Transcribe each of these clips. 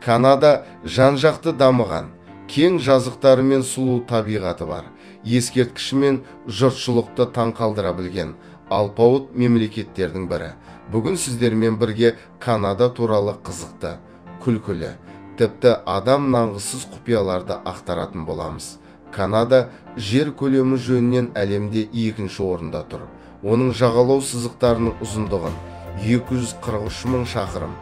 Канада жан-жақты дамыған, кең жазықтары мен сұлу табиғаты бар, ескерткіші мен жұртшылықты таң қалдыра білген алпауыт мемлекеттердің бірі. Бүгін сіздермен бірге Канада туралы қызықты, күлкілі, тіпті адам нанғысыз құпияларды ақтаратын боламыз. Канада жер көлемі жөнінен әлемде екінші орында тұр. Оның жағалау сызықтарының ұзындығын 243 мың шақырым.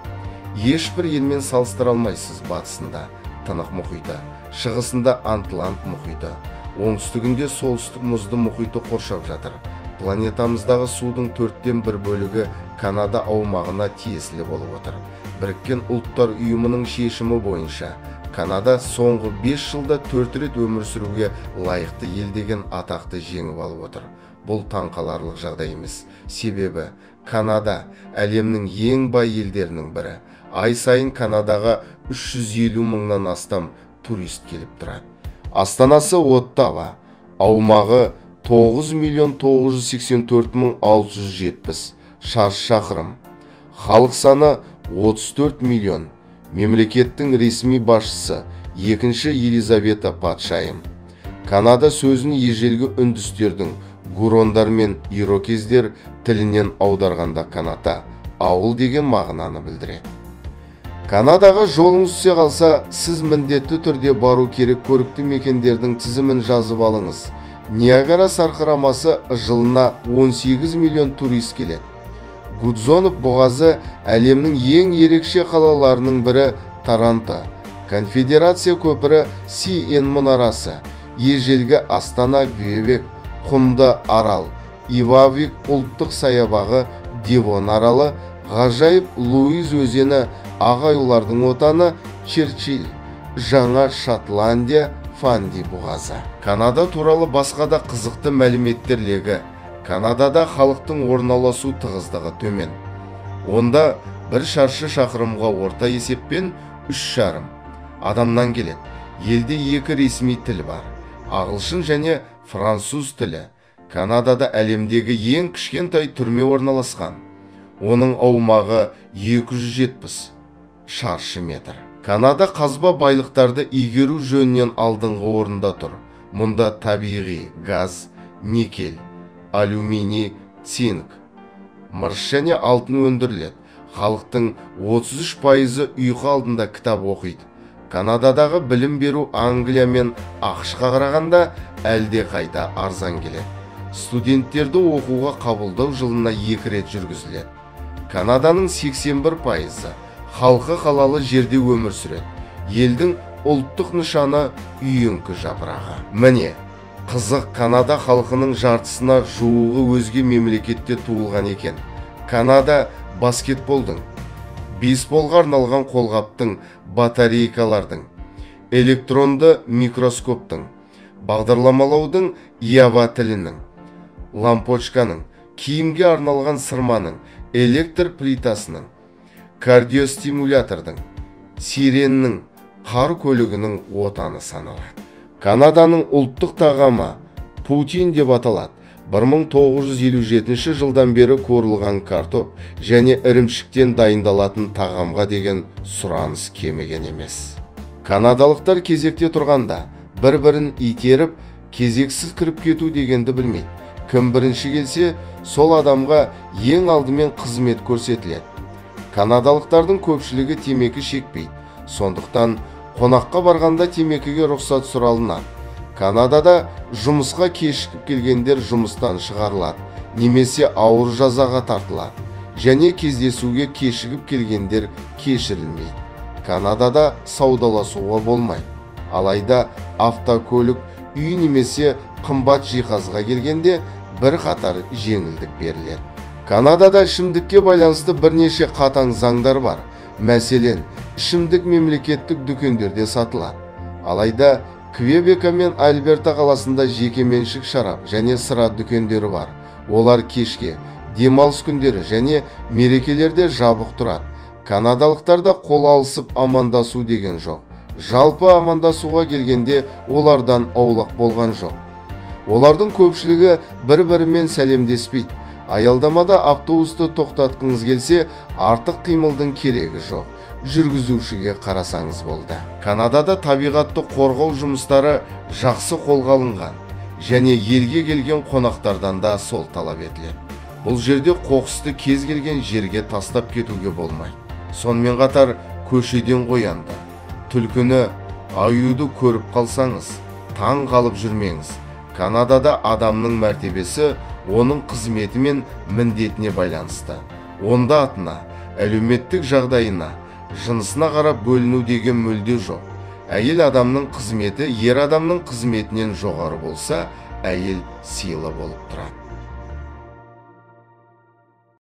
Ешбір елмен салыстыра алмайсыз. Батысында Тынық мұхиты, шығысында Атлант мұхиты, оңтүстігінде солтүстік мұзды мұхиты қоршап жатыр. Планетамыздағы судың 1/4 бөлігі Канада аумағына тиесілі болып отыр. Біріккен ұлттар ұйымының шешімі бойынша Канада соңғы 5 жылда 4 рет өмір сүруге лайықты ел деген атақты жеңіп алып отыр. Бұл таңқаларлық жағдай емес. Себебі Канада әлемнің ең бай елдерінің бірі. Ай сайын Канадаға 350 мыңнан астам турист келіп тұрады. Астанасы Оттава, аумағы 9.984.670 шаршы шақырым. Халық саны 34 миллион. Мемлекеттің ресми басшысы 2-ші Елизавета патшайым. Канада сөзін ежелгі үндістердің, гурондар мен ирокездер тілінен аударғанда Канада ауыл деген мағынаны білдіреді. Канадаға жолыңыз түсе қалса, сіз міндетті түрде бару керек көрікті мекендердің тізімін жазып алыңыз. Ниагара сарқырамасы жылына 18 миллион турист келеді. Гудзонов бұғазы әлемнің ең ерекше қалаларының бірі. Торонто, Конфедерация көпірі, Сиен мұнарасы, ежелгі Астана Квебек, Құмды арал, Ивавик ұлттық саябағы, Девон аралы, ғажайып Луиз өзені, ағайлардың отаны Черчилль, Жаңа Шотландия, Фанди бұғазы. Канада туралы басқа да қызықты мәліметтер легі. Канадада халықтың орналасу тығыздығы төмен. Онда бір шаршы шақырымға орта есеппен 3,5 адамнан келеді. Елде 2 ресми тіл бар, ағылшын және француз тілі. Канадада әлемдегі ең кішкентай түрме орналасқан. Оның аумағы 270 шаршы метр. Канада қазба байлықтарды игеру жөнінен алдыңғы орында тұр. Мұнда табиғи газ, никель, алюминий, цинк, мырыш және алтын өндіріледі. Халықтың 33% ұйқы алдында кітап оқиды. Канададағы білім беру Англия мен ақш-қа қарағанда әлде қайда арзан келеді. Студенттерді оқуға қабылдау жылына 2 рет жүргізіледі. Канаданың 81% халқы қалалы жерде өмір сүреді. Елдің ұлттық нышаны үйеңкі жапырағы. Міне, қызық, Канада халқының жартысына жуығы өзге мемлекетте туылған екен. Канада баскетболдың, бейсболға арналған қолғаптың, батарейкалардың, электронды микроскоптың, бағдарламалаудың, Ява тілінің, лампочканың, киімге арналған сырманың, электр плитасының, кардиостимулятордың, сиреннің, қар көлігінің отаны саналады. Канаданың ұлттық тағамы паутин деп аталады. 1957 жылдан бері қуырылған картоп және ірімшіктен дайындалатын тағамға деген сұраныс кеміген емес. Канадалықтар кезекте тұрғанда бір-бірін итеріп, кезексіз кіріп кету дегенді білмейді. Кім бірінші келсе, сол адамға ең алдымен қызмет көрсетіледі. Канадалықтардың көпшілігі темекі шекпейді. Сондықтан қонаққа барғанда темекіге рұқсат сұралынады. Канадада жұмысқа кешігіп келгендер жұмыстан шығарылады, немесе ауыр жазаға тартылады, және кездесуге кешігіп келгендер кешірілмейді. Канадада саудаласуға болмайды. Алайда автокөлік, үй немесе қымбат жиһазға келгенде бір қатар жеңілдік беріледі. Канадада ішімдікке байланысты бірнеше қатаң заңдар бар. Мәселен, ішімдік мемлекеттік дүкендерде сатылады. Алайда Квебека мен Альберта қаласында жекеменшік шарап және сыра дүкендері бар. Олар кешке, демалыс күндері және мерекелерде жабық тұрады. Канадалықтарда қол алысып амандасу деген жоқ. Жалпы амандасуға келгенде олардан аулақ болған жоқ. Олардың көпшілігі бір-бірімен сәлемдеспейді. Аялдамада автобусты тоқтатқыңыз келсе, артық қимылдың керегі жоқ. жүргізушіге қарасаңыз болды. Канадада табиғатты қорғау жұмыстары жақсы қолға алынған және елге келген қонақтардан да сол талап етіледі. Бұл жерде қоқысты кез келген жерге тастап кетуге болмайды. Сонымен қатар көшеден қоянды, түлкіні, аюды көріп қалсаңыз, таң қалып жүрмеңіз. Канадада адамның мәртебесі оның қызметі мен міндетіне байланысты. Онда атына, әлеуметтік жағдайына, жынысына қарап бөліну деген мүлде жоқ. Әйел адамның қызметі ер адамның қызметінен жоғары болса, әйел сыйлы болып тұрады.